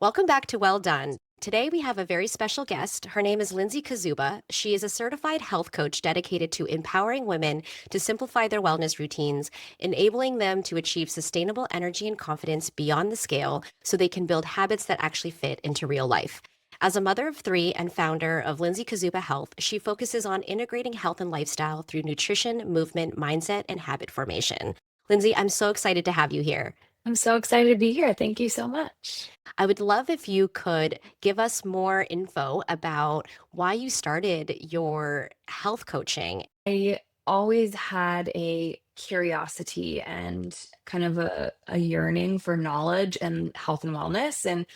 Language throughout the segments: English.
Welcome back to Well Done. Today we have a very special guest. Her name is Lindsey Kaszuba. She is a certified health coach dedicated to empowering women to simplify their wellness routines, enabling them to achieve sustainable energy and confidence beyond the scale so they can build habits that actually fit into real life. As a mother of three and founder of Lindsey Kaszuba Health, she focuses on integrating health and lifestyle through nutrition, movement, mindset, and habit formation. Lindsey, I'm so excited to have you here. I'm so excited to be here. Thank you so much. I would love if you could give us more info about why you started your health coaching. I always had a curiosity and kind of a yearning for knowledge and health and wellness. And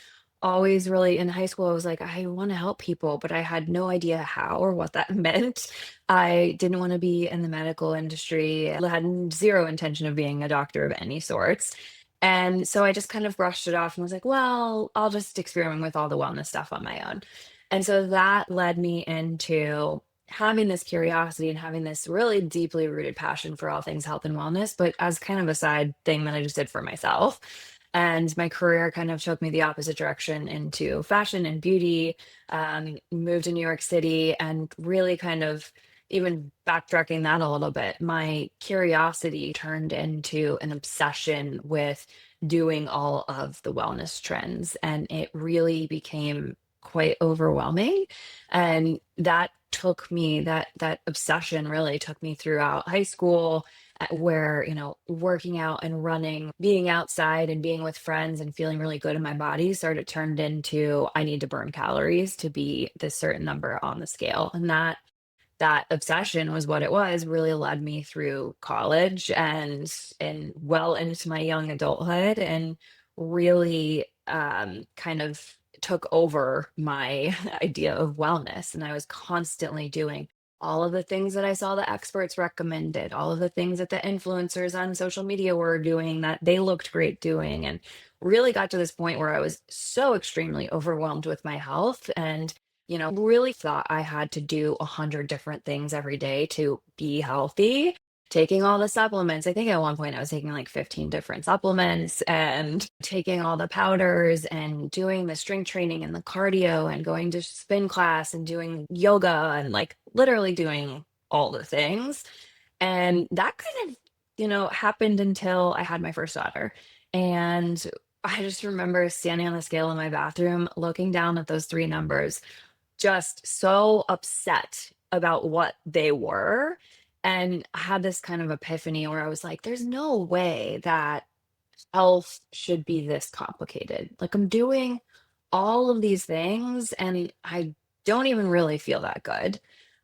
always really in high school, I was like, I want to help people, but I had no idea how or what that meant. I didn't want to be in the medical industry. I had zero intention of being a doctor of any sorts. And so I just kind of brushed it off and was like, well, I'll just experiment with all the wellness stuff on my own. And so that led me into having this curiosity and having this really deeply rooted passion for all things health and wellness, but as kind of a side thing that I just did for myself. And my career kind of took me the opposite direction into fashion and beauty. Moved to New York City and really kind of even backtracking that a little bit, my curiosity turned into an obsession with doing all of the wellness trends. And it really became quite overwhelming. And that obsession really took me throughout high school, where, working out and running, being outside and being with friends and feeling really good in my body started turned into I need to burn calories to be this certain number on the scale. And that obsession was what it was, really led me through college and well into my young adulthood, and really kind of took over my idea of wellness. And I was constantly doing all of the things that I saw the experts recommended, all of the things that the influencers on social media were doing that they looked great doing, and really got to this point where I was so extremely overwhelmed with my health and really thought I had to do 100 different things every day to be healthy. Taking all the supplements. I think at one point I was taking like 15 different supplements and taking all the powders and doing the strength training and the cardio and going to spin class and doing yoga and like literally doing all the things. And that kind of, happened until I had my first daughter. And I just remember standing on the scale in my bathroom, looking down at those three numbers, just so upset about what they were. And I had this kind of epiphany where I was like, there's no way that health should be this complicated. Like, I'm doing all of these things and I don't even really feel that good.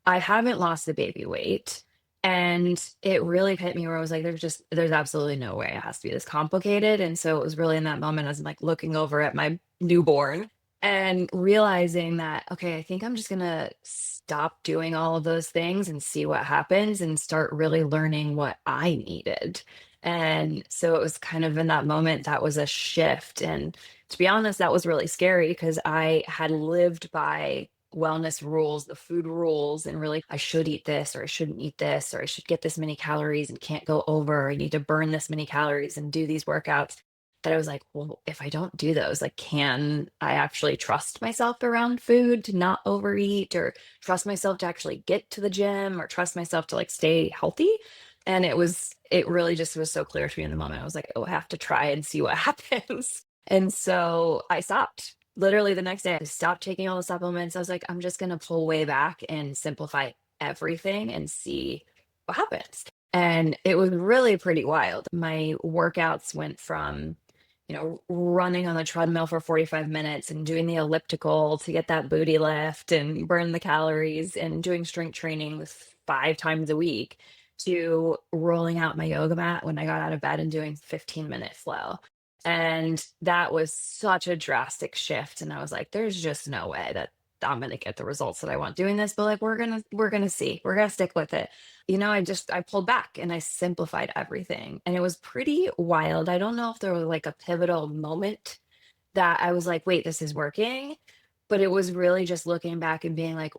I haven't lost the baby weight. And it really hit me where I was like, there's absolutely no way it has to be this complicated. And so it was really in that moment as I'm like looking over at my newborn and realizing that, okay, I think I'm just gonna stop doing all of those things and see what happens and start really learning what I needed. And so it was kind of in that moment that was a shift. And to be honest, that was really scary because I had lived by wellness rules, the food rules, and really I should eat this or I shouldn't eat this or I should get this many calories and can't go over. I need to burn this many calories and do these workouts. That I was like, well, if I don't do those, like, can I actually trust myself around food to not overeat or trust myself to actually get to the gym or trust myself to like stay healthy? And it really just was so clear to me in the moment. I was like, oh, I have to try and see what happens. And so I stopped. Literally the next day, I stopped taking all the supplements. I was like, I'm just going to pull way back and simplify everything and see what happens. And it was really pretty wild. My workouts went from, running on the treadmill for 45 minutes and doing the elliptical to get that booty lift and burn the calories and doing strength training 5 times a week to rolling out my yoga mat when I got out of bed and doing 15-minute flow. And that was such a drastic shift. And I was like, there's just no way that I'm gonna get the results that I want doing this, but like we're gonna see. We're gonna stick with it. I pulled back and I simplified everything. And it was pretty wild. I don't know if there was like a pivotal moment that I was like, wait, this is working. But it was really just looking back and being like,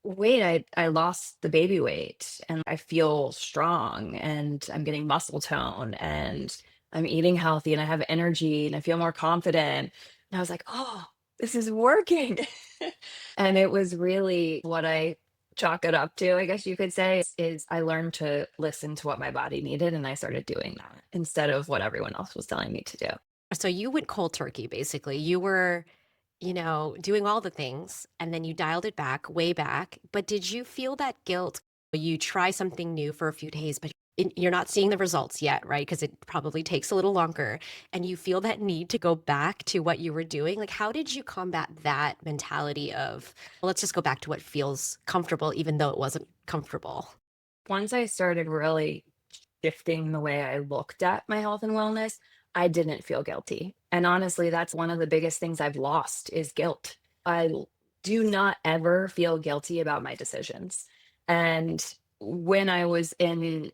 wait, I lost the baby weight and I feel strong and I'm getting muscle tone and I'm eating healthy and I have energy and I feel more confident. And I was like, "Oh, this is working." And it was really what I chalk it up to, I guess you could say, is I learned to listen to what my body needed, and I started doing that instead of what everyone else was telling me to do. So you went cold turkey, basically. You were, doing all the things and then you dialed it back, way back. But did you feel that guilt? You try something new for a few days, but you're not seeing the results yet, right? Because it probably takes a little longer. And you feel that need to go back to what you were doing. Like, how did you combat that mentality of, well, let's just go back to what feels comfortable, even though it wasn't comfortable? Once I started really shifting the way I looked at my health and wellness, I didn't feel guilty. And honestly, that's one of the biggest things I've lost is guilt. Do not ever feel guilty about my decisions. And when I was in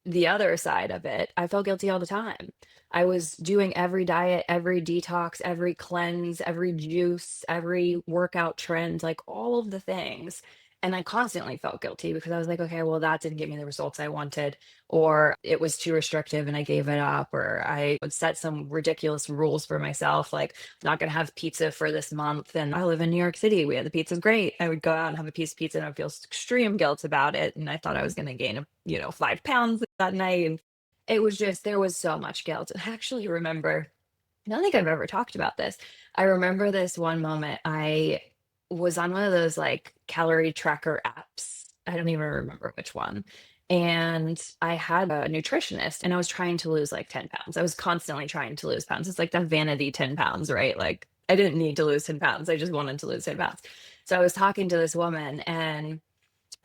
the other side of it, I felt guilty all the time. I was doing every diet, every detox, every cleanse, every juice, every workout trend, like all of the things. And I constantly felt guilty because I was like, okay, well, that didn't give me the results I wanted, or it was too restrictive and I gave it up, or I would set some ridiculous rules for myself, like not going to have pizza for this month. And I live in New York City. We had the pizza's great. I would go out and have a piece of pizza and I would feel extreme guilt about it. And I thought I was going to gain, 5 pounds that night. And it was just, there was so much guilt. And I actually remember, I don't think I've ever talked about this. I remember this one moment. I was on one of those like calorie tracker apps. I don't even remember which one. And I had a nutritionist and I was trying to lose like 10 pounds. I was constantly trying to lose pounds. It's like that vanity 10 pounds, right? Like I didn't need to lose 10 pounds. I just wanted to lose 10 pounds. So I was talking to this woman and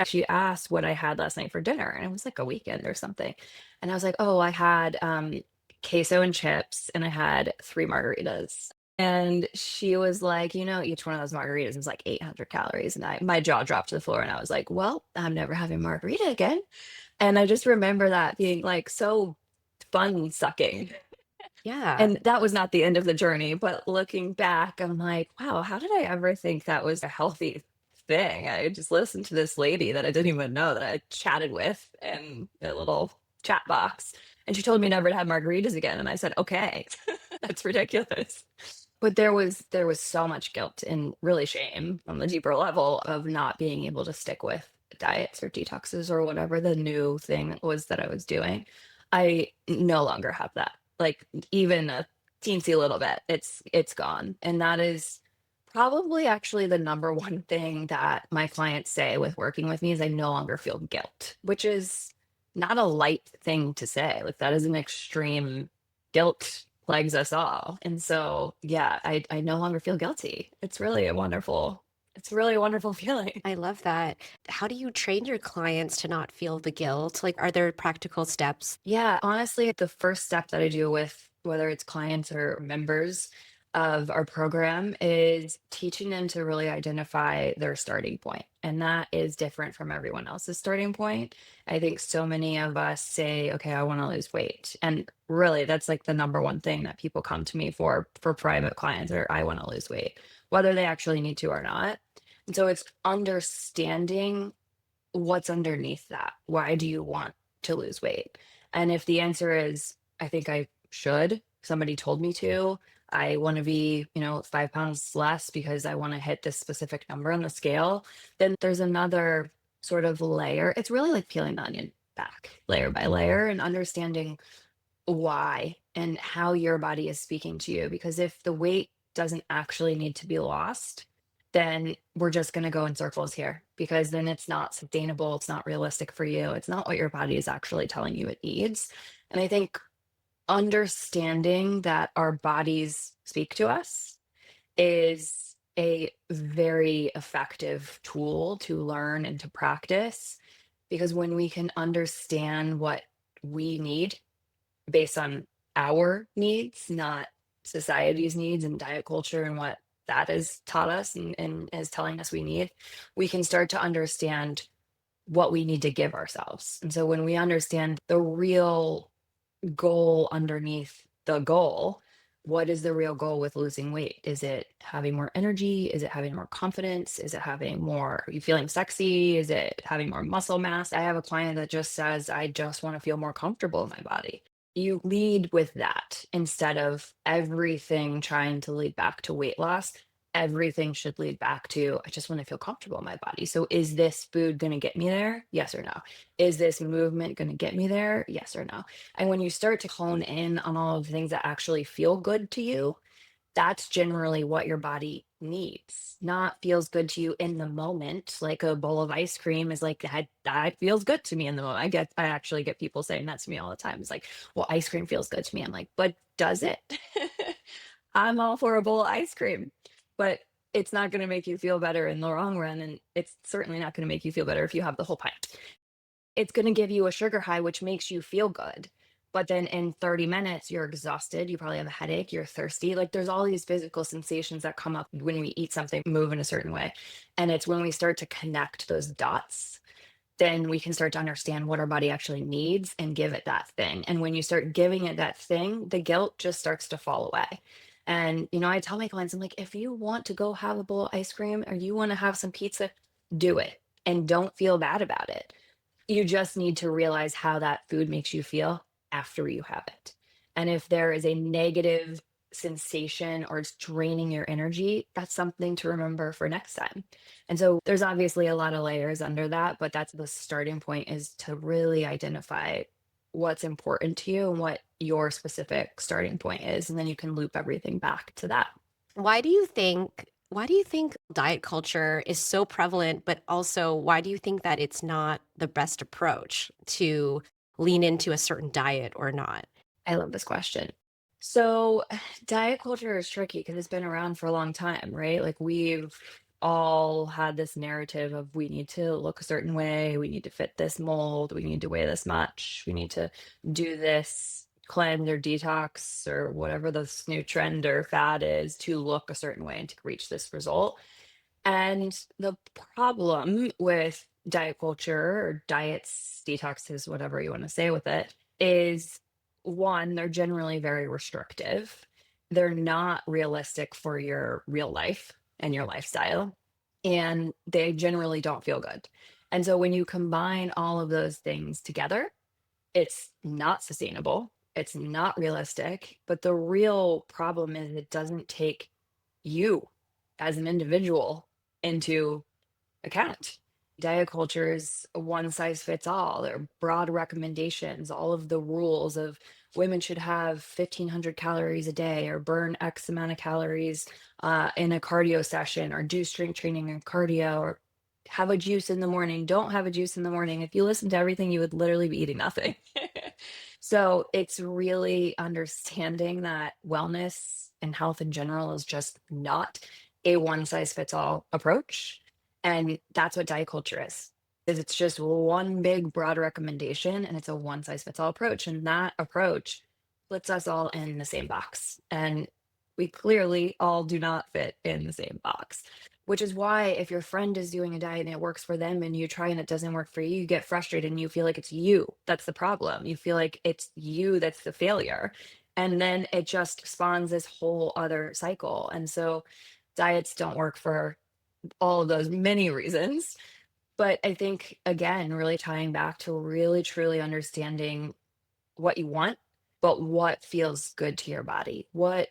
she asked what I had last night for dinner, and it was like a weekend or something. And I was like, "Oh, I had queso and chips, and I had 3 margaritas." And she was like, each one of those margaritas was like 800 calories. And my jaw dropped to the floor, and I was like, "Well, I'm never having margarita again." And I just remember that being like so fun sucking. Yeah. And that was not the end of the journey, but looking back, I'm like, "Wow, how did I ever think that was a healthy thing?" I just listened to this lady that I didn't even know that I chatted with in a little chat box, and she told me never to have margaritas again, and I said, "Okay, that's ridiculous." But there was so much guilt and really shame on the deeper level of not being able to stick with diets or detoxes or whatever the new thing was that I was doing. I no longer have that. Like even a teensy little bit, it's gone. And that is probably actually the number one thing that my clients say with working with me is I no longer feel guilt, which is not a light thing to say. Like that is an extreme guilt plagues us all. And so, yeah, I no longer feel guilty. It's really a wonderful feeling. I love that. How do you train your clients to not feel the guilt? Like, are there practical steps? Yeah, honestly, the first step that I do with whether it's clients or members of our program is teaching them to really identify their starting point. And that is different from everyone else's starting point. I think so many of us say, okay, I want to lose weight. And really, that's like the number one thing that people come to me for private clients or I want to lose weight, whether they actually need to or not. And so it's understanding what's underneath that. Why do you want to lose weight? And if the answer is, I think I should, somebody told me to, I want to be, 5 pounds less because I want to hit this specific number on the scale, then there's another sort of layer. It's really like peeling the onion back layer by layer and understanding why and how your body is speaking to you. Because if the weight doesn't actually need to be lost, then we're just going to go in circles here because then it's not sustainable. It's not realistic for you. It's not what your body is actually telling you it needs. And I think understanding that our bodies speak to us is a very effective tool to learn and to practice because when we can understand what we need based on our needs, not society's needs and diet culture and what that has taught us and is telling us we need, we can start to understand what we need to give ourselves. And so when we understand the real goal underneath the goal, what is the real goal with losing weight? Is it having more energy? Is it having more confidence? Is it having more, are you feeling sexy? Is it having more muscle mass? I have a client that just says, I just want to feel more comfortable in my body. You lead with that instead of everything trying to lead back to weight loss. Everything should lead back to, I just want to feel comfortable in my body. So, is this food going to get me there? Yes or no? Is this movement going to get me there? Yes or no? And when you start to hone in on all of the things that actually feel good to you, that's generally what your body needs, not feels good to you in the moment. Like a bowl of ice cream is like that feels good to me in the moment. I actually get people saying that to me all the time. It's like, well, ice cream feels good to me. I'm like, but does it? I'm all for a bowl of ice cream, but it's not going to make you feel better in the long run. And it's certainly not going to make you feel better if you have the whole pint. It's gonna give you a sugar high, which makes you feel good. But then in 30 minutes, you're exhausted, you probably have a headache, you're thirsty. Like there's all these physical sensations that come up when we eat something, move in a certain way. And it's when we start to connect those dots, then we can start to understand what our body actually needs and give it that thing. And when you start giving it that thing, the guilt just starts to fall away. And, I tell my clients, I'm like, if you want to go have a bowl of ice cream or you want to have some pizza, do it and don't feel bad about it. You just need to realize how that food makes you feel after you have it. And if there is a negative sensation or it's draining your energy, that's something to remember for next time. And so there's obviously a lot of layers under that, but that's the starting point is to really identify what's important to you and what your specific starting point is. And then you can loop everything back to that. Why do you think diet culture is so prevalent, but also why do you think that it's not the best approach to lean into a certain diet or not? I love this question. So, diet culture is tricky because it's been around for a long time, right? Like, we've all had this narrative of we need to look a certain way, we need to fit this mold, we need to weigh this much, we need to do this cleanse or detox or whatever this new trend or fad is to look a certain way and to reach this result. And the problem with diet culture or diets, detoxes, whatever you want to say with it, is one, they're generally very restrictive. They're not realistic for your real life and your lifestyle. And they generally don't feel good. And so when you combine all of those things together, it's not sustainable. It's not realistic. But the real problem is it doesn't take you as an individual into account. Diet culture is a one size fits all. There are broad recommendations, all of the rules of women should have 1,500 calories a day or burn X amount of calories in a cardio session or do strength training and cardio or have a juice in the morning. Don't have a juice in the morning. If you listen to everything, you would literally be eating nothing. So it's really understanding that wellness and health in general is just not a one size fits all approach. And that's what diet culture is it's just one big broad recommendation and it's a one size fits all approach. And that approach puts us all in the same box. And we clearly all do not fit in the same box. Which is why if your friend is doing a diet and it works for them and you try and it doesn't work for you, you get frustrated and you feel like it's you that's the problem. You feel like it's you that's the failure. And then it just spawns this whole other cycle. And so diets don't work for all of those many reasons. But I think, again, really tying back to really truly understanding what you want, but what feels good to your body. What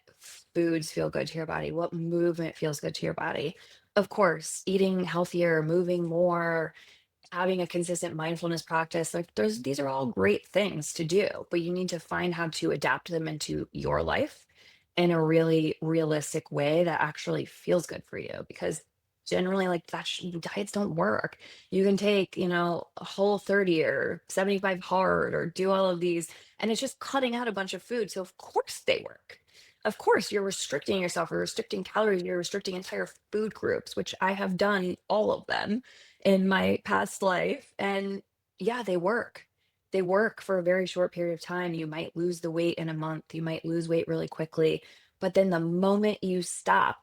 foods feel good to your body? What movement feels good to your body? Of course, eating healthier, moving more, having a consistent mindfulness practice, like these are all great things to do, but you need to find how to adapt them into your life in a really realistic way that actually feels good for you because generally like diets don't work. You can take, a whole 30 or 75 hard or do all of these and it's just cutting out a bunch of food. So of course they work. Of course you're restricting yourself, you're restricting calories, you're restricting entire food groups, which I have done all of them in my past life. And yeah, they work. They work for a very short period of time. You might lose the weight in a month, you might lose weight really quickly. But then the moment you stop,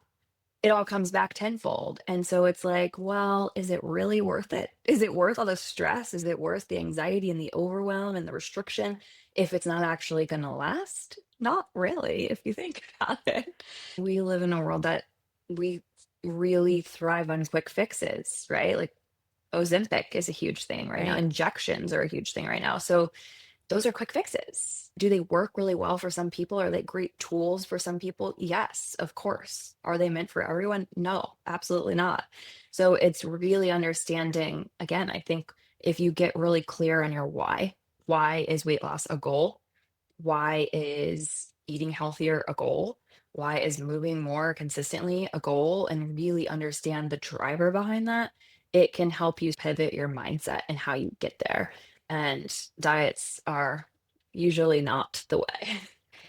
it all comes back tenfold. And so it's like, well, is it really worth it? Is it worth all the stress? Is it worth the anxiety and the overwhelm and the restriction if it's not actually going to last? Not really, if you think about it. We live in a world that we really thrive on quick fixes, right? Like Ozempic is a huge thing right now. Right. Injections are a huge thing right now. So Those are quick fixes. Do they work really well for some people? Are they great tools for some people? Yes, of course. Are they meant for everyone? No, absolutely not. So it's really understanding, again, I think if you get really clear on your why is weight loss a goal? Why is eating healthier a goal? Why is moving more consistently a goal? And really understand the driver behind that, it can help you pivot your mindset and how you get there. And diets are usually not the way.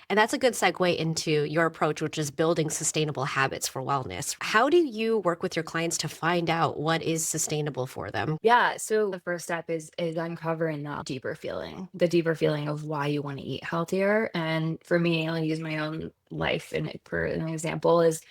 And that's a good segue into your approach, which is building sustainable habits for wellness. How do you work with your clients to find out what is sustainable for them? Yeah, so the first step is uncovering the deeper feeling of why you want to eat healthier. And for me, I'll use my own life and for an example is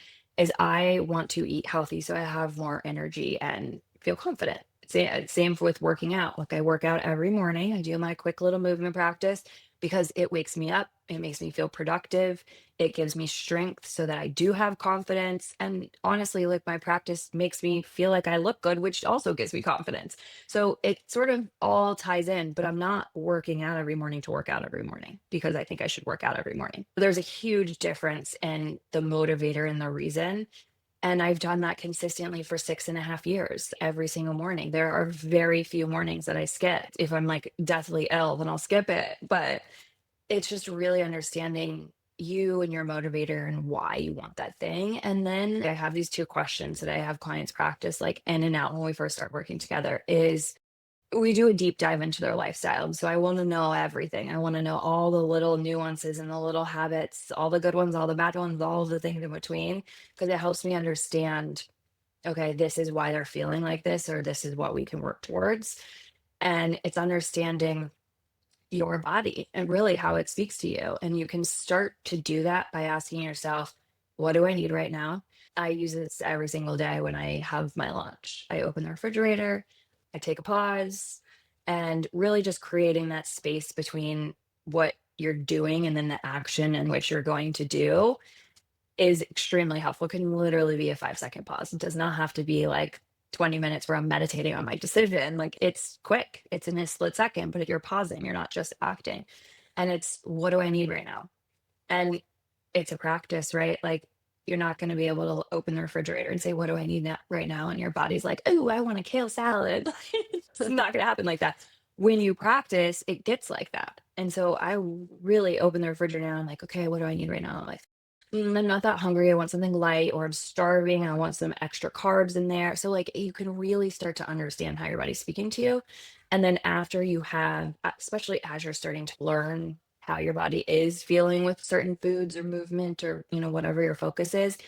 I want to eat healthy so I have more energy and feel confident. Same with working out. Like I work out every morning. I do my quick little movement practice because it wakes me up. It makes me feel productive. It gives me strength so that I do have confidence. And honestly, like my practice makes me feel like I look good, which also gives me confidence. So it sort of all ties in, but I'm not working out every morning to work out every morning because I think I should work out every morning. There's a huge difference in the motivator and the reason. And I've done that consistently for 6.5 years, every single morning. There are very few mornings that I skip. If I'm like deathly ill, then I'll skip it. But it's just really understanding you and your motivator and why you want that thing. And then I have these two questions that I have clients practice like in and out when we first start working together is we do a deep dive into their lifestyle. So I want to know everything. I want to know all the little nuances and the little habits, all the good ones, all the bad ones, all the things in between, because it helps me understand, okay, this is why they're feeling like this, or this is what we can work towards. And it's understanding your body and really how it speaks to you. And you can start to do that by asking yourself, what do I need right now? I use this every single day when I have my lunch. I open the refrigerator, I take a pause, and really just creating that space between what you're doing and then the action in which you're going to do is extremely helpful. It can literally be a 5-second pause. It does not have to be like 20 minutes where I'm meditating on my decision. Like it's quick, it's in a split second, but if you're pausing, you're not just acting. And it's what do I need right now? And it's a practice, right? Like you're not going to be able to open the refrigerator and say, what do I need right now? And your body's like, oh, I want a kale salad. It's not going to happen like that. When you practice, it gets like that. And so really open the refrigerator and I'm like, okay, what do I need right now? Like, I'm not that hungry. I want something light, or I'm starving. I want some extra carbs in there. So, like, you can really start to understand how your body's speaking to you. And then, after you have, especially as you're starting to learn how your body is feeling with certain foods or movement or, whatever your focus is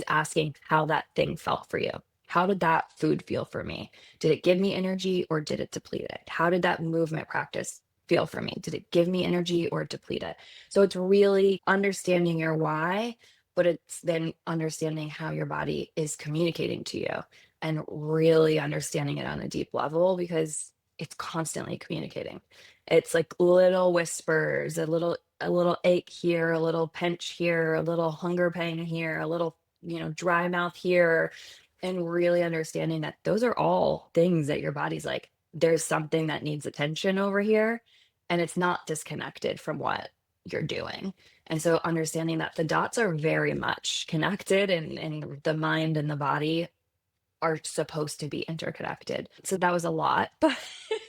asking how that thing felt for you. How did that food feel for me? Did it give me energy or did it deplete it? How did that movement practice feel for me? Did it give me energy or deplete it? So it's really understanding your why, but it's then understanding how your body is communicating to you and really understanding it on a deep level because it's constantly communicating. It's like little whispers, a little ache here, a little pinch here, a little hunger pain here, a little, dry mouth here, and really understanding that those are all things that your body's like, there's something that needs attention over here, and it's not disconnected from what you're doing. And so understanding that the dots are very much connected and the mind and the body are supposed to be interconnected. So that was a lot. But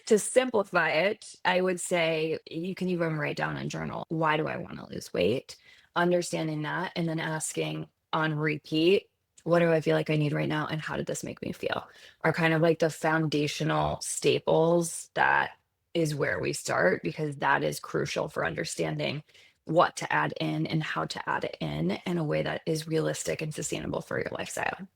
to simplify it, I would say you can even write down and journal, why do I want to lose weight? Understanding that and then asking on repeat, what do I feel like I need right now? And how did this make me feel? Are kind of like the foundational staples that is where we start because that is crucial for understanding what to add in and how to add it in a way that is realistic and sustainable for your lifestyle.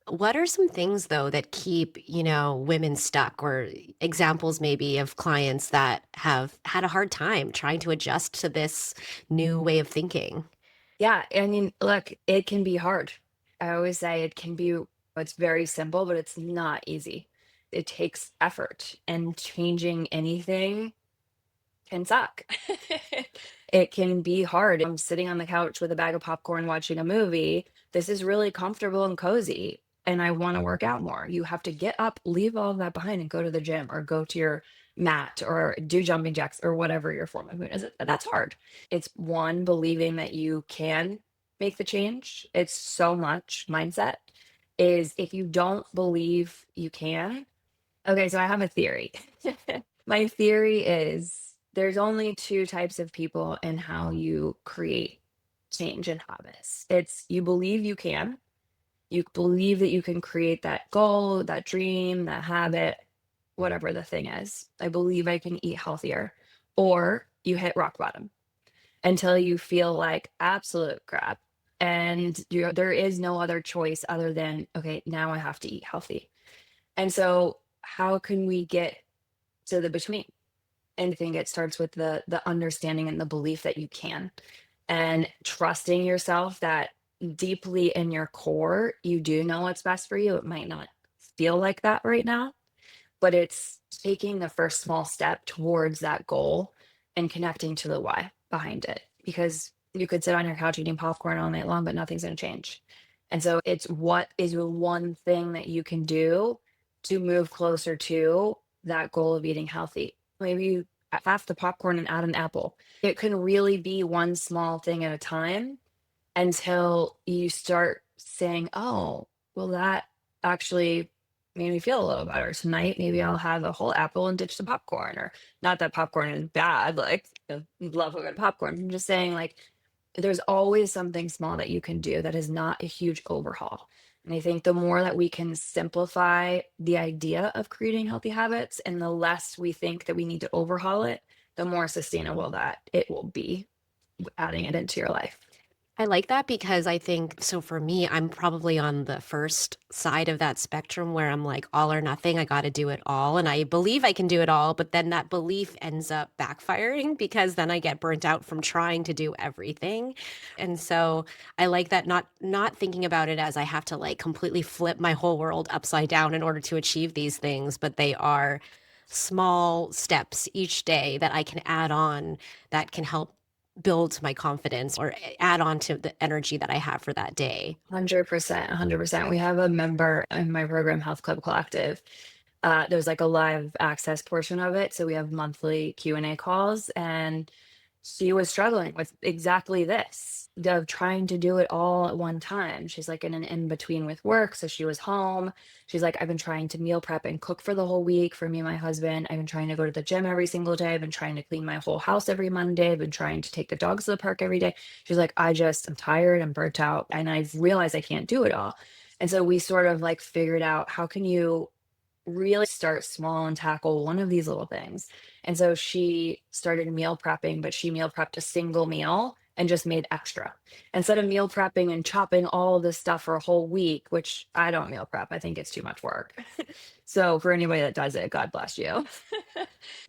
What are some things though that keep, women stuck or examples maybe of clients that have had a hard time trying to adjust to this new way of thinking? Yeah, I mean, look, it can be hard. I always say it's very simple, but it's not easy. It takes effort, and changing anything can suck. It can be hard. I'm sitting on the couch with a bag of popcorn watching a movie. This is really comfortable and cozy, and I want to work out more. You have to get up, leave all of that behind, and go to the gym or go to your mat or do jumping jacks or whatever your form of movement is. That's hard. It's one, believing that you can make the change. It's so much mindset. Is if you don't believe you can. Okay, so I have a theory. My theory is there's only two types of people in how you create change in habits. It's you believe you believe that you can create that goal, that dream, that habit, whatever the thing is. I believe I can eat healthier. Or you hit rock bottom until you feel like absolute crap. And there is no other choice other than, okay, now I have to eat healthy. And so, how can we get to the between? And I think it starts with the understanding and the belief that you can, and trusting yourself that deeply in your core, you do know what's best for you. It might not feel like that right now, but it's taking the first small step towards that goal and connecting to the why behind it. Because you could sit on your couch eating popcorn all night long, but nothing's going to change. And so it's what is the one thing that you can do to move closer to that goal of eating healthy. Maybe you half the popcorn and add an apple. It can really be one small thing at a time until you start saying, "Oh, well, that actually made me feel a little better. Tonight, maybe I'll have a whole apple and ditch the popcorn." Or not that popcorn is bad, like, love a good popcorn. I'm just saying, like, there's always something small that you can do that is not a huge overhaul. And I think the more that we can simplify the idea of creating healthy habits and the less we think that we need to overhaul it, the more sustainable that it will be adding it into your life. I like that because I think so for me, I'm probably on the first side of that spectrum where I'm like all or nothing. I got to do it all. And I believe I can do it all, but then that belief ends up backfiring because then I get burnt out from trying to do everything. And so I like that not thinking about it as I have to like completely flip my whole world upside down in order to achieve these things, but they are small steps each day that I can add on that can help build my confidence or add on to the energy that I have for that day. 100%, 100%. We have a member in my program, Health Club Collective. There's like a live access portion of it, so we have monthly Q&A calls, and she was struggling with exactly this, of trying to do it all at one time. She's like in an in between with work, so she was home. She's like, I've been trying to meal prep and cook for the whole week for me and my husband. I've been trying to go to the gym every single day. I've been trying to clean my whole house every Monday. I've been trying to take the dogs to the park every day. She's like, I'm tired, I'm burnt out, and I've realized I can't do it all. And so we sort of like figured out, how can you really start small and tackle one of these little things? And so she started meal prepping, but she meal prepped a single meal and just made extra. Instead of meal prepping and chopping all of this stuff for a whole week, which I don't meal prep, I think it's too much work. So for anybody that does it, God bless you.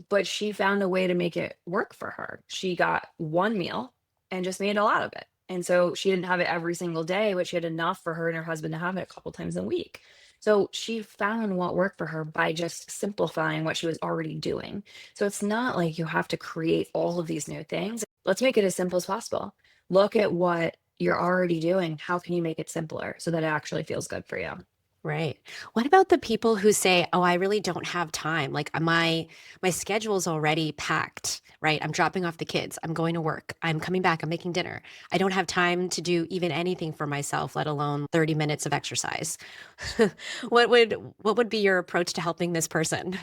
But she found a way to make it work for her. She got one meal and just made a lot of it. And so she didn't have it every single day, but she had enough for her and her husband to have it a couple times a week. So she found what worked for her by just simplifying what she was already doing. So it's not like you have to create all of these new things. Let's make it as simple as possible. Look at what you're already doing. How can you make it simpler so that it actually feels good for you? Right. What about the people who say, "Oh, I really don't have time. Like my schedule's already packed, right? I'm dropping off the kids. I'm going to work. I'm coming back. I'm making dinner. I don't have time to do even anything for myself, let alone 30 minutes of exercise." What would be your approach to helping this person?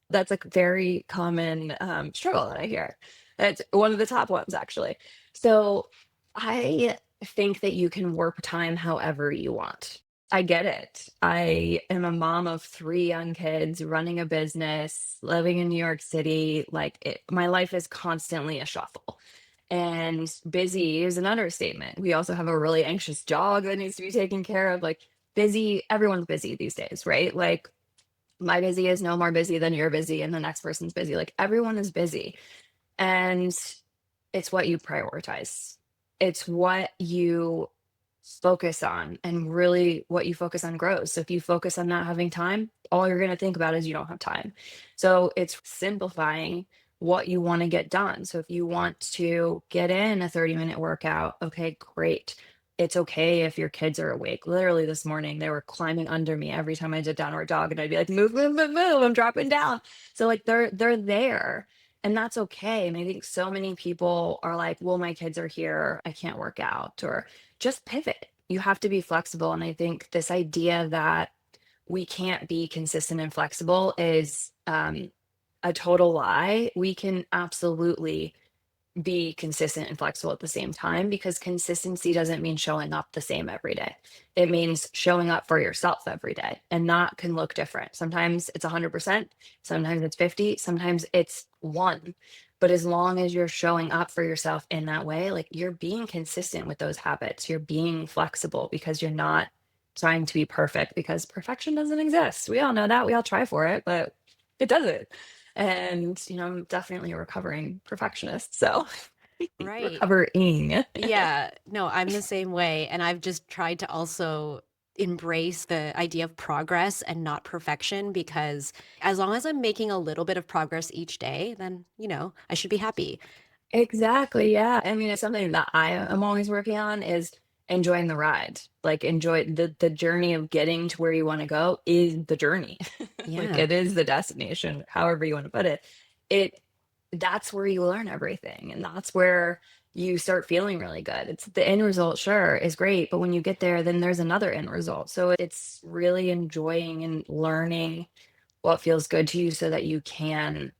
That's a very common struggle that I hear. It's one of the top ones, actually. So I think that you can work time however you want. I get it. I am a mom of three young kids, running a business, living in New York City. Like my life is constantly a shuffle. And busy is an understatement. We also have a really anxious dog that needs to be taken care of. Like busy, everyone's busy these days, right? Like my busy is no more busy than you're busy and the next person's busy. Like everyone is busy. And it's what you prioritize. It's what you focus on, and really what you focus on grows. So if you focus on not having time, all you're going to think about is you don't have time. So it's simplifying what you want to get done. So if you want to get in a 30-minute workout, okay, great. it's okay if your kids are awake. Literally this morning, they were climbing under me every time I did downward dog, and I'd be like, move, move, move, move. I'm dropping down. So like they're there, and that's okay. And I think so many people are like, well, my kids are here, I can't work out, or just pivot. You have to be flexible. And I think this idea that we can't be consistent and flexible is a total lie. We can absolutely be consistent and flexible at the same time, because consistency doesn't mean showing up the same every day. It means showing up for yourself every day. And that can look different. Sometimes it's 100%, sometimes it's 50, sometimes it's 1. But as long as you're showing up for yourself in that way, like you're being consistent with those habits, you're being flexible because you're not trying to be perfect, because perfection doesn't exist. We all know that. We all try for it, but it doesn't. And, I'm definitely a recovering perfectionist. So Right. recovering. Yeah, no, I'm the same way. And I've just tried to also embrace the idea of progress and not perfection, because as long as I'm making a little bit of progress each day, then, I should be happy. Exactly. Yeah. I mean, it's something that I am always working on is enjoying the ride. Like enjoy the journey of getting to where you want to go is the journey. Like Yeah, it is the destination, however you want to put it. It that's where you learn everything. And that's where you start feeling really good. It's the end result, sure, is great. But when you get there, then there's another end result. So it's really enjoying and learning what feels good to you so that you can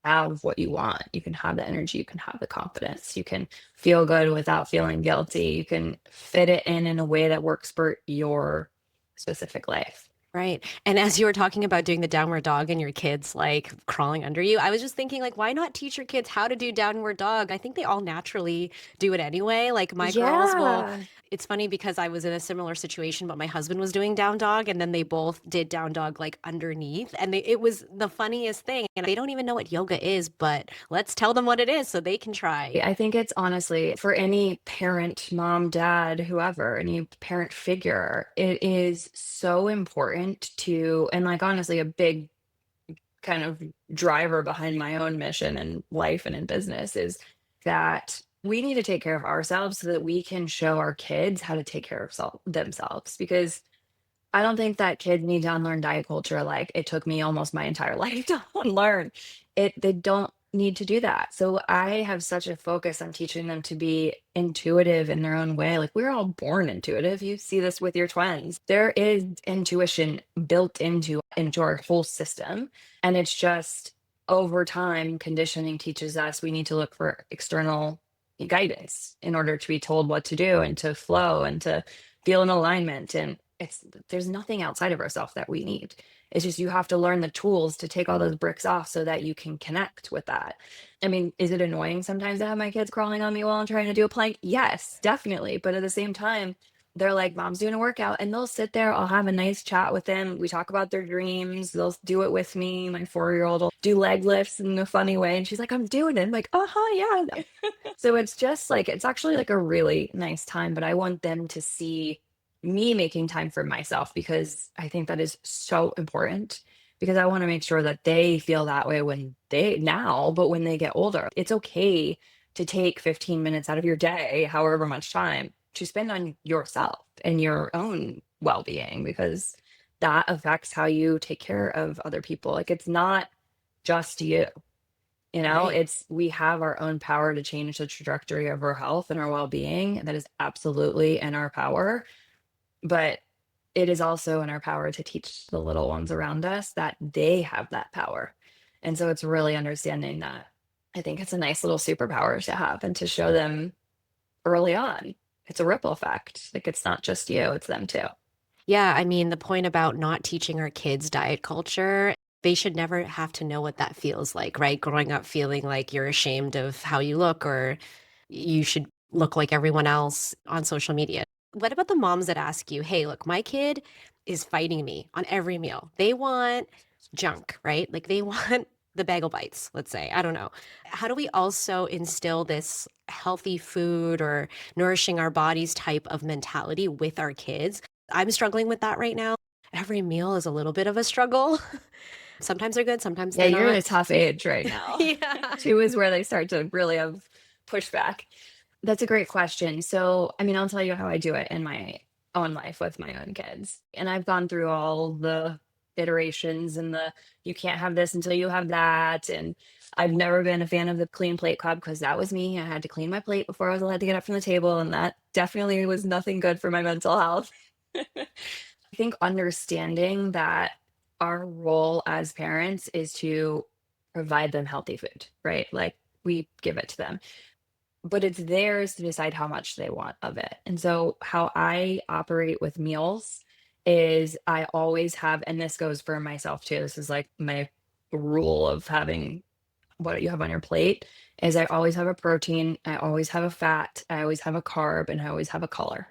have what you want. You can have the energy, you can have the confidence, you can feel good without feeling guilty. You can fit it in a way that works for your specific life. right. And as you were talking about doing the downward dog and your kids like crawling under you, I was just thinking, like, why not teach your kids how to do downward dog? I think they all naturally do it anyway. Like my girls will, Yeah. it's funny because I was in a similar situation, but my husband was doing down dog, and then they both did down dog like underneath. And it was the funniest thing. And they don't even know what yoga is, but let's tell them what it is so they can try. I think it's honestly for any parent, mom, dad, whoever, any parent figure, it is so important to, and like honestly, a big kind of driver behind my own mission in life and in business is that we need to take care of ourselves so that we can show our kids how to take care of themselves. Because I don't think that kids need to unlearn diet culture like it took me almost my entire life to unlearn. They don't need to do that. So I have such a focus on teaching them to be intuitive in their own way. Like we're all born intuitive. You see this with your twins. There is intuition built into our whole system. And it's just over time, conditioning teaches us we need to look for external guidance in order to be told what to do and to flow and to feel in alignment. And there's nothing outside of ourselves that we need. It's just you have to learn the tools to take all those bricks off so that you can connect with that. I mean, is it annoying sometimes to have my kids crawling on me while I'm trying to do a plank? Yes, definitely. But at the same time, they're like, Mom's doing a workout, and they'll sit there. I'll have a nice chat with them. We talk about their dreams. They'll do it with me. My 4-year-old will do leg lifts in a funny way. And she's like, I'm doing it. I'm like, uh-huh, yeah. I know." So it's just like, it's actually like a really nice time, but I want them to see me making time for myself because I think that is so important because I want to make sure that they feel that way when they now, but when they get older, it's okay to take 15 minutes out of your day, however much time, to spend on yourself and your own well-being because that affects how you take care of other people. Like it's not just you. Right. It's we have our own power to change the trajectory of our health and our well-being. That is absolutely in our power, but it is also in our power to teach the little ones around us that they have that power. And so it's really understanding that. I think it's a nice little superpower to have and to show them early on. It's a ripple effect. Like it's not just you, it's them too. Yeah, I mean, the point about not teaching our kids diet culture, they should never have to know what that feels like, right? Growing up feeling like you're ashamed of how you look or you should look like everyone else on social media. What about the moms that ask you, hey, look, my kid is fighting me on every meal. They want junk, right? Like they want the bagel bites, let's say. I don't know. How do we also instill this healthy food or nourishing our bodies type of mentality with our kids? I'm struggling with that right now. Every meal is a little bit of a struggle. Sometimes they're good, sometimes Yeah, they're you're in not. a tough age right now. Yeah. 2 is where they start to really have pushback. That's a great question. So, I mean, I'll tell you how I do it in my own life with my own kids. And I've gone through all the iterations and the you can't have this until you have that. And I've never been a fan of the clean plate club because that was me. I had to clean my plate before I was allowed to get up from the table. And that definitely was nothing good for my mental health. I think understanding that our role as parents is to provide them healthy food, right? Like we give it to them, but it's theirs to decide how much they want of it. And so how I operate with meals is I always have, and this goes for myself too. This is like my rule of having what you have on your plate is I always have a protein, I always have a fat, I always have a carb, and I always have a color.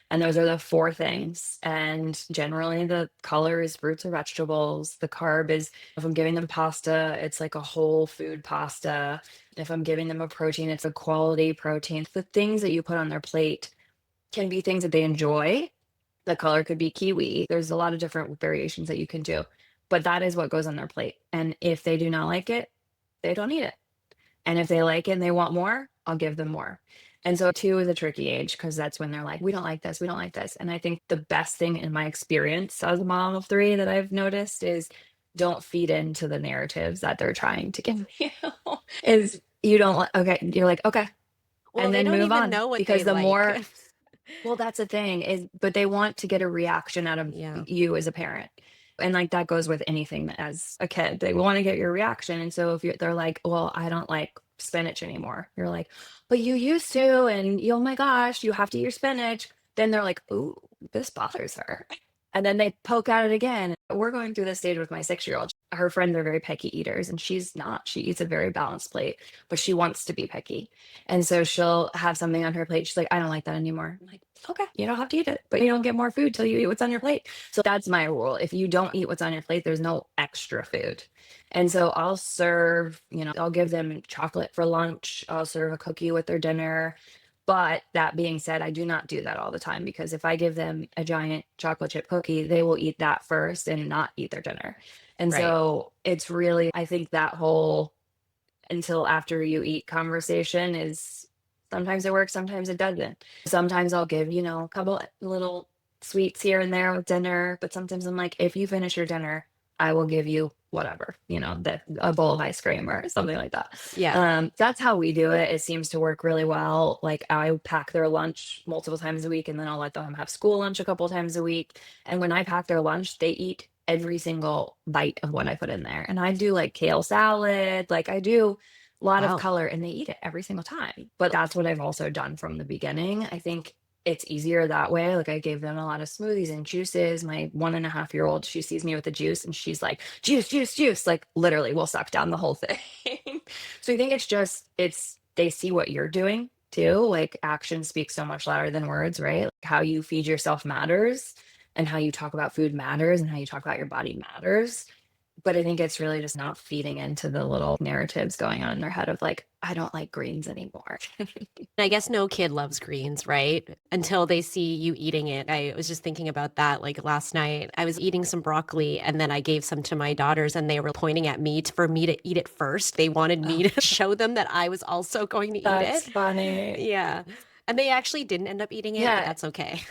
And those are the four things. And generally, the color is fruits or vegetables. The carb is if I'm giving them pasta, it's like a whole food pasta. If I'm giving them a protein, it's a quality protein. The things that you put on their plate can be things that they enjoy. The color could be kiwi. There's a lot of different variations that you can do, but that is what goes on their plate. And if they do not like it, they don't eat it. And if they like it and they want more, I'll give them more. And so 2 is a tricky age because that's when they're like, "We don't like this, we don't like this." And I think the best thing in my experience as a mom of 3 that I've noticed is don't feed into the narratives that they're trying to give you. Is you don't li okay, you're like, "Okay," Well, and they then don't move even on know what because they the like. more well, that's the thing is but they want to get a reaction out of Yeah. you as a parent. And, like, that goes with anything as a kid. They wanna get your reaction, and so if they're like, "Well, I don't like spinach anymore." You're like, "But you used to, and oh my gosh, you have to eat your spinach." Then they're like, "Ooh, this bothers her." And then they poke at it again. We're going through this stage with my 6-year-old. Her friends are very picky eaters, and she's not. She eats a very balanced plate, but she wants to be picky. And so she'll have something on her plate. She's like, "I don't like that anymore." I'm like, "Okay, you don't have to eat it, but you don't get more food till you eat what's on your plate." So that's my rule. If you don't eat what's on your plate, there's no extra food. And so I'll serve, I'll give them chocolate for lunch. I'll serve a cookie with their dinner. But that being said, I do not do that all the time because if I give them a giant chocolate chip cookie, they will eat that first and not eat their dinner. And Right. so it's really, I think that whole until after you eat conversation is sometimes it works, sometimes it doesn't. Sometimes I'll give, a couple little sweets here and there with dinner, but sometimes I'm like, if you finish your dinner, I will give you whatever, a bowl of ice cream or something like that. Yeah. That's how we do it. It seems to work really well. Like I pack their lunch multiple times a week and then I'll let them have school lunch a couple times a week. And when I pack their lunch, they eat every single bite of what I put in there. And I do like kale salad, like I do a lot of Wow. color and they eat it every single time. But that's what I've also done from the beginning. I think it's easier that way. Like I gave them a lot of smoothies and juices. My 1.5-year-old, she sees me with the juice and she's like, juice, juice, juice. Like literally we'll suck down the whole thing. So I think it's they see what you're doing too. Like action speaks so much louder than words, right? Like how you feed yourself matters and how you talk about food matters and how you talk about your body matters. But I think it's really just not feeding into the little narratives going on in their head of like, I don't like greens anymore. I guess no kid loves greens, right? Until they see you eating it. I was just thinking about that like last night. I was eating some broccoli and then I gave some to my daughters and they were pointing at me for me to eat it first. They wanted Oh, me to show them that I was also going to eat that's it. funny. Yeah. And they actually didn't end up eating it, but Yeah. that's okay.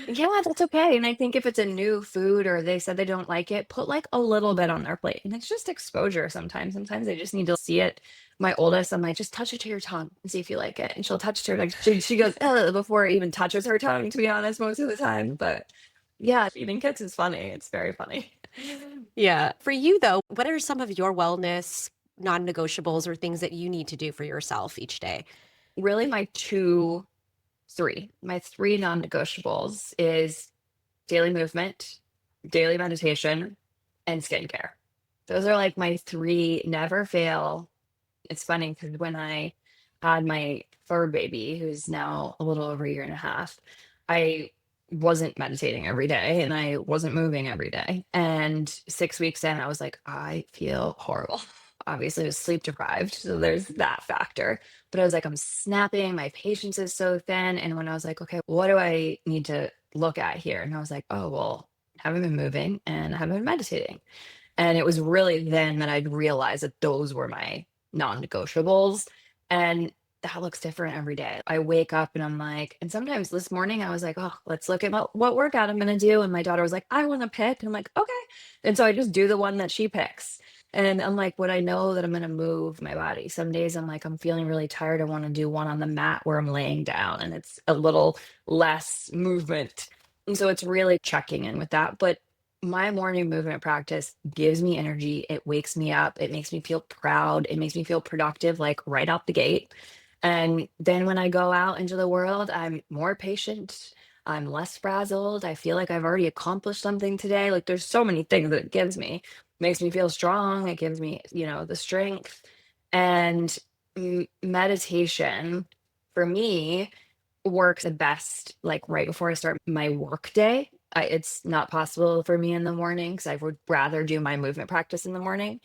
Yeah, that's okay. And I think if it's a new food or they said they don't like it, put like a little bit on their plate. And it's just exposure sometimes. Sometimes they just need to see it. My oldest, I'm like, just touch it to your tongue and see if you like it. And she'll touch it to her, like she goes, "Ugh," before it even touches her tongue, to be honest, most of the time. But yeah, feeding kids is funny. It's very funny. Yeah. For you, though, what are some of your wellness non negotiables or things that you need to do for yourself each day? Really, my three non-negotiables is daily movement, daily meditation, and skincare. Those are like my three never fail. It's funny because when I had my third baby, who's now a little over a year and a half, I wasn't meditating every day and I wasn't moving every day. And 6 weeks in, I was like, I feel horrible. Obviously, I was sleep deprived. So there's that factor. But I was like, I'm snapping. My patience is so thin. And when I was like, okay, what do I need to look at here? And I was like, oh, well, I haven't been moving and I haven't been meditating. And it was really then that I'd realized that those were my non-negotiables. And that looks different every day. I wake up and I'm like, and sometimes this morning I was like, oh, let's look at what workout I'm going to do. And my daughter was like, I want to pick. And I'm like, okay. And so I just do the one that she picks. And I'm like, when I know that I'm going to move my body, some days I'm like, I'm feeling really tired. I want to do one on the mat where I'm laying down and it's a little less movement. And so it's really checking in with that. But my morning movement practice gives me energy. It wakes me up. It makes me feel proud. It makes me feel productive, like right out the gate. And then when I go out into the world, I'm more patient. I'm less frazzled. I feel like I've already accomplished something today. Like there's so many things that it gives me. Makes me feel strong. It gives me, the strength. And meditation for me works the best like right before I start my work day. It's not possible for me in the morning because I would rather do my movement practice in the morning.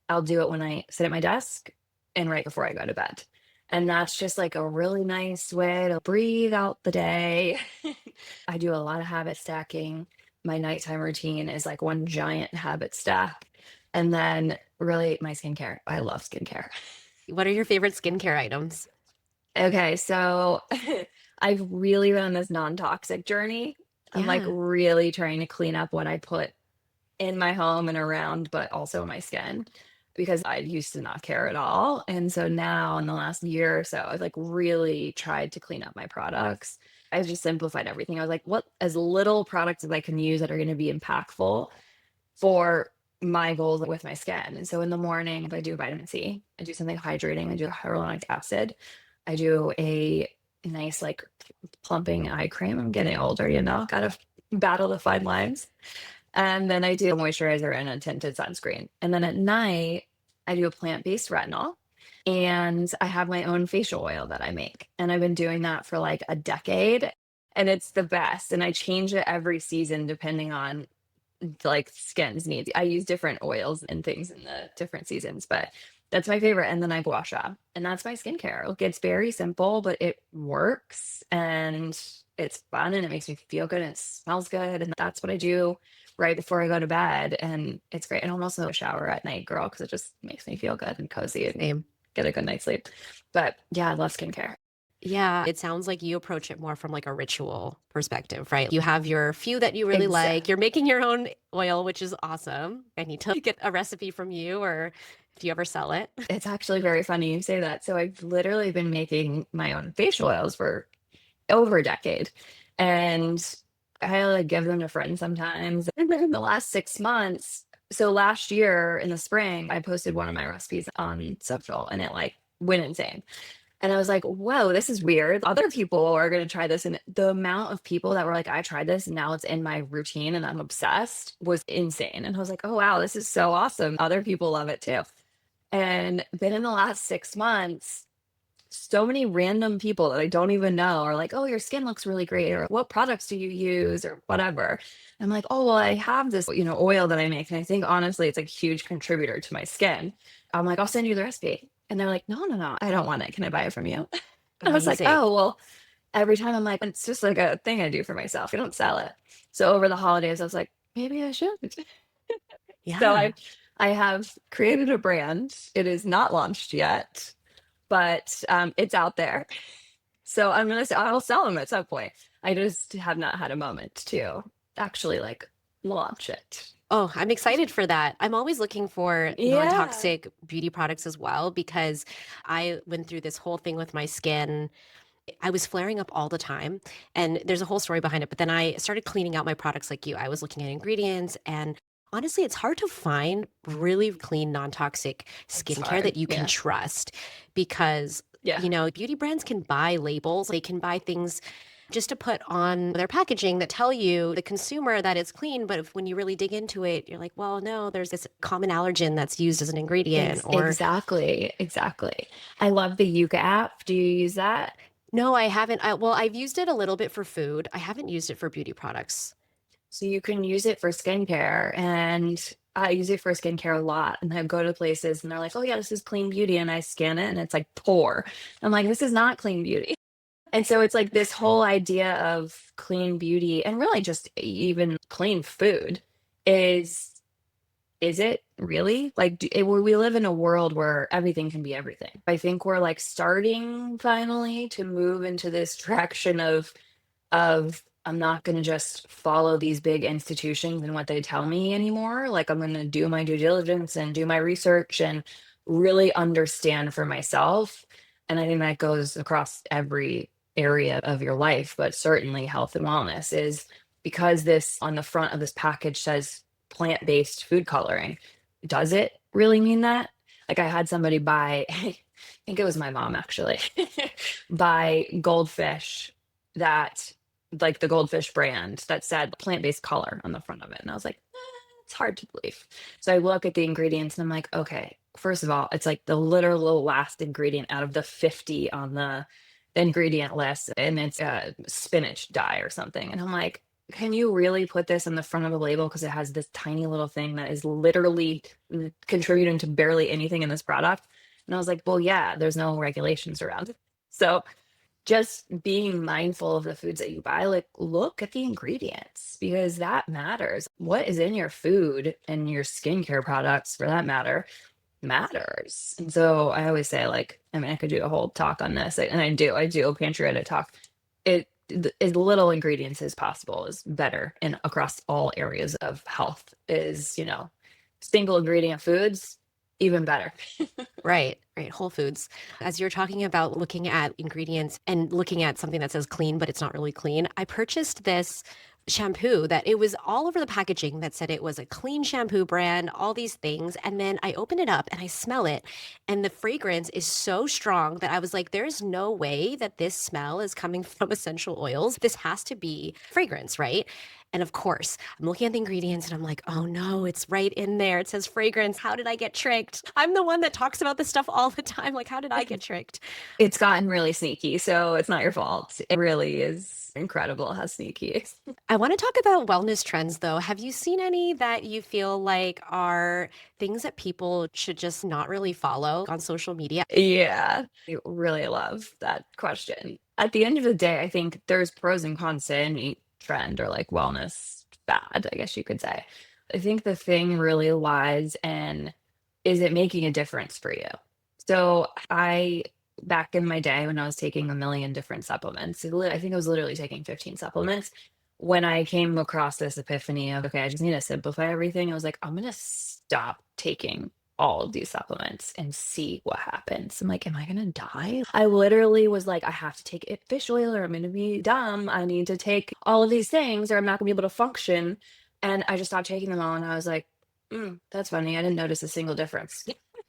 I'll do it when I sit at my desk and right before I go to bed. And that's just like a really nice way to breathe out the day. I do a lot of habit stacking. My nighttime routine is like one giant habit stack. And then really my skincare. I love skincare. What are your favorite skincare items? Okay, so I've really been on this non-toxic journey. I'm like Yeah. really trying to clean up what I put in my home and around, but also my skin because I used to not care at all. And so now in the last year or so, I've like really tried to clean up my products. I've just simplified everything. I was like, what as little products as I can use that are going to be impactful for my goals with my skin. And so in the morning, if I do vitamin C, I do something hydrating, I do hyaluronic acid, I do a nice like plumping eye cream. I'm getting older, gotta battle the fine lines. And then I do a moisturizer and a tinted sunscreen. And then at night, I do a plant-based retinol. And I have my own facial oil that I make. And I've been doing that for like a decade. And it's the best. And I change it every season depending on like skin's needs. I use different oils and things in the different seasons, but that's my favorite. And then I gua sha, and that's my skincare. Look, it's very simple, but it works and it's fun and it makes me feel good and it smells good. And that's what I do right before I go to bed. And it's great. And I'm also a shower at night girl because it just makes me feel good and cozy and Same. get a good night's sleep. But yeah, I love skincare. Yeah, it sounds like you approach it more from like a ritual perspective, right? You have your few that you really like. Exactly. You're making your own oil, which is awesome. I need to get a recipe from you, or do you ever sell it? It's actually very funny you say that. So I've literally been making my own facial oils for over a decade. And I like give them to friends sometimes. And then in the last 6 months, so last year in the spring, I posted one of my recipes on social and it like went insane. And I was like, whoa, this is weird. Other people are going to try this. And the amount of people that were like, I tried this and now it's in my routine and I'm obsessed was insane. And I was like, oh, wow, this is so awesome. Other people love it too. And then in the last 6 months, so many random people that I don't even know are like, "Oh, your skin looks really great," or "What products do you use?" or whatever. I'm like, "Oh, well, I have this, oil that I make, and I think honestly it's a huge contributor to my skin." I'm like, "I'll send you the recipe." And they're like, "No, no, no, I don't want it. Can I buy it from you?" I was like, Amazing. "Oh, well." Every time I'm like, it's just like a thing I do for myself. I don't sell it. So over the holidays, I was like, maybe I should. So Yeah. I have created a brand. It is not launched yet, but it's out there. So I'll sell them at some point. I just have not had a moment to actually like launch it. Oh, I'm excited for that. I'm always looking for Yeah. non-toxic beauty products as well because I went through this whole thing with my skin. I was flaring up all the time, and there's a whole story behind it, but then I started cleaning out my products like you. I was looking at ingredients, and honestly, it's hard to find really clean, non-toxic It's skincare hard. that you can Yeah. trust because, Yeah. beauty brands can buy labels. They can buy things just to put on their packaging that tell you, the consumer, that it's clean. But when you really dig into it, you're like, well, no, there's this common allergen that's used as an ingredient. Or Exactly. Exactly. I love the Yuka app. Do you use that? no, I haven't. Well, I've used it a little bit for food. I haven't used it for beauty products. So you can use it for skincare. And I use it for skincare a lot. And I go to places and they're like, oh, yeah, this is clean beauty. And I scan it and it's like poor. I'm like, this is not clean beauty. And so it's like this whole idea of clean beauty and really just even clean food is is it really? Like, we live in a world where everything can be everything. I think we're like starting finally to move into this direction of I'm not going to just follow these big institutions and what they tell me anymore. Like, I'm going to do my due diligence and do my research and really understand for myself. And I think that goes across every area of your life, but certainly health and wellness is because this on the front of this package says plant-based food coloring. Does it really mean that? Like, I had somebody buy, I think it was my mom actually, buy goldfish that, like the goldfish brand, that said plant-based color on the front of it. And I was like, it's hard to believe. So I look at the ingredients and I'm like, okay, first of all, it's like the literal last ingredient out of the 50 on the ingredient list, and it's spinach dye or something. And I'm like, can you really put this on the front of the label because it has this tiny little thing that is literally contributing to barely anything in this product? And I was like, well, yeah, there's no regulations around it. So just being mindful of the foods that you buy, like look at the ingredients because that matters. What is in your food and your skincare products for that matters. And so I always say, like, I mean, I could do a whole talk on this, and I do a pantry edit talk. As little ingredients as possible is better and across all areas of health is, single ingredient foods, even better. Right, right. Whole foods. As you're talking about looking at ingredients and looking at something that says clean, but it's not really clean, I purchased this shampoo that it was all over the packaging that said it was a clean shampoo brand, all these things. And then I open it up and I smell it, and the fragrance is so strong that I was like, there's no way that this smell is coming from essential oils. This has to be fragrance, right? And of course, I'm looking at the ingredients and I'm like, oh no, it's right in there. It says fragrance. How did I get tricked? I'm the one that talks about this stuff all the time. Like, how did I get tricked? It's gotten really sneaky, so it's not your fault. It really is incredible how sneaky it is. I want to talk about wellness trends though. Have you seen any that you feel like are things that people should just not really follow on social media? Yeah, I really love that question. At the end of the day, I think there's pros and cons to any trend or like wellness fad, I guess you could say. I think the thing really lies in, is it making a difference for you? So back in my day when I was taking a million different supplements, I think I was literally taking 15 supplements. When I came across this epiphany of, okay, I just need to simplify everything, I was like, I'm going to stop taking all of these supplements and see what happens. I'm like, am I gonna die? I literally was like, I have to take fish oil or I'm gonna be dumb. I need to take all of these things or I'm not gonna be able to function. And I just stopped taking them all. And I was like, that's funny. I didn't notice a single difference.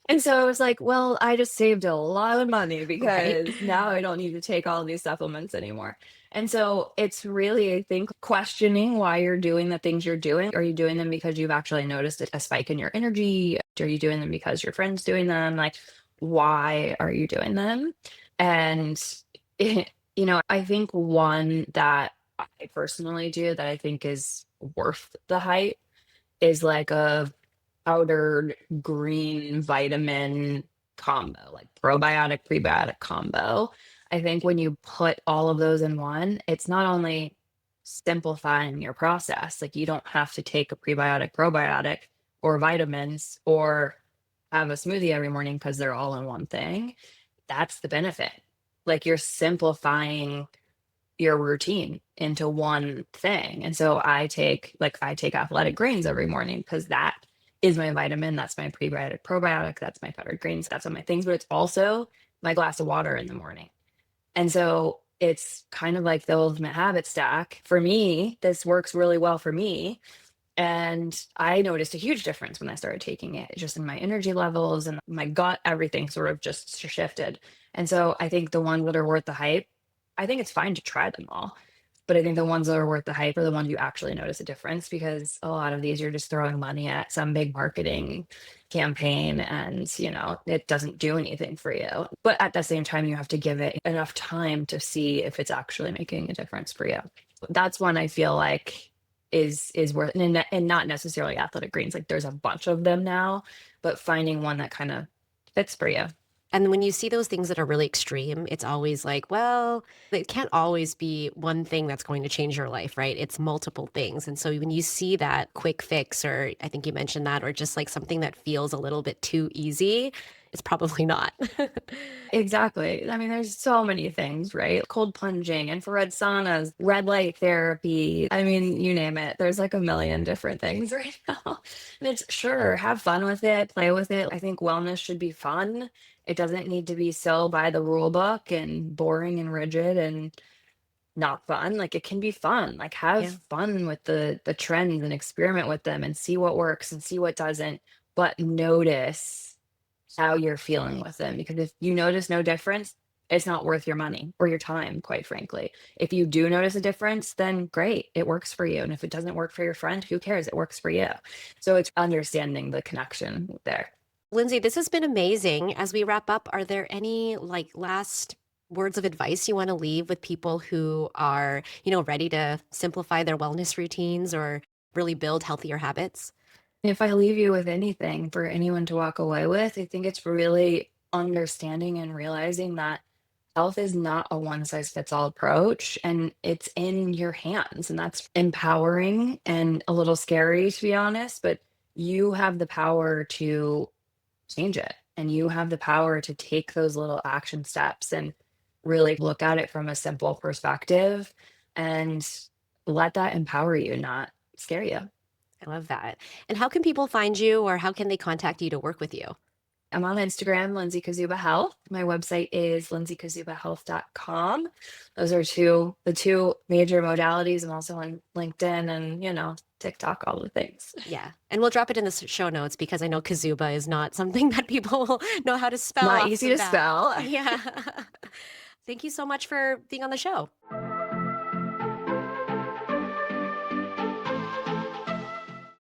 And so I was like, well, I just saved a lot of money Right. because now I don't need to take all these supplements anymore. And so it's really, I think, questioning why you're doing the things you're doing. Are you doing them because you've actually noticed a spike in your energy? Are you doing them because your friend's doing them? Like, why are you doing them? And, I think one that I personally do that I think is worth the hype is like a powdered green vitamin combo, like probiotic, prebiotic combo. I think when you put all of those in one, it's not only simplifying your process, like you don't have to take a prebiotic, probiotic, or vitamins or have a smoothie every morning because they're all in one thing. That's the benefit. Like you're simplifying your routine into one thing. And so I take athletic greens every morning because that is my vitamin, that's my prebiotic, probiotic, that's my powdered greens, that's all my things, but it's also my glass of water in the morning. And so it's kind of like the ultimate habit stack. For me, this works really well for me. And I noticed a huge difference when I started taking it, just in my energy levels and my gut, everything sort of just shifted. And so I think the ones that are worth the hype, I think it's fine to try them all. But I think the ones that are worth the hype are the ones you actually notice a difference because a lot of these you're just throwing money at some big marketing campaign and, it doesn't do anything for you. But at the same time, you have to give it enough time to see if it's actually making a difference for you. That's one I feel like is worth, and not necessarily athletic greens. Like there's a bunch of them now, but finding one that kind of fits for you. And when you see those things that are really extreme, it's always like, well, it can't always be one thing that's going to change your life, right? It's multiple things. And so when you see that quick fix, or I think you mentioned that, or just like something that feels a little bit too easy, it's probably not. Exactly. I mean, there's so many things, right? Cold plunging, infrared saunas, red light therapy. I mean, you name it. There's like a million different things right now. And it's sure, have fun with it, play with it. I think wellness should be fun. It doesn't need to be so by the rule book and boring and rigid and not fun. Like it can be fun. Like have Yeah. fun with the trends and experiment with them and see what works and see what doesn't, but notice how you're feeling with them, because if you notice no difference, it's not worth your money or your time, quite frankly. If you do notice a difference, then great, it works for you. And if it doesn't work for your friend, who cares? It works for you. So it's understanding the connection there. Lindsay, this has been amazing. As we wrap up, are there any like last words of advice you want to leave with people who are, ready to simplify their wellness routines or really build healthier habits? If I leave you with anything for anyone to walk away with, I think it's really understanding and realizing that health is not a one size fits all approach and it's in your hands. And that's empowering and a little scary, to be honest, but you have the power to change it. And you have the power to take those little action steps and really look at it from a simple perspective and let that empower you, not scare you. I love that. And how can people find you or how can they contact you to work with you? I'm on Instagram, Lindsey Kaszuba Health. My website is lindseykazubahealth.com. Those are the two major modalities. I'm also on LinkedIn and, TikTok, all the things. Yeah. And we'll drop it in the show notes because I know Kazuba is not something that people know how to spell Not off easy the to bat. spell. Yeah. Thank you so much for being on the show.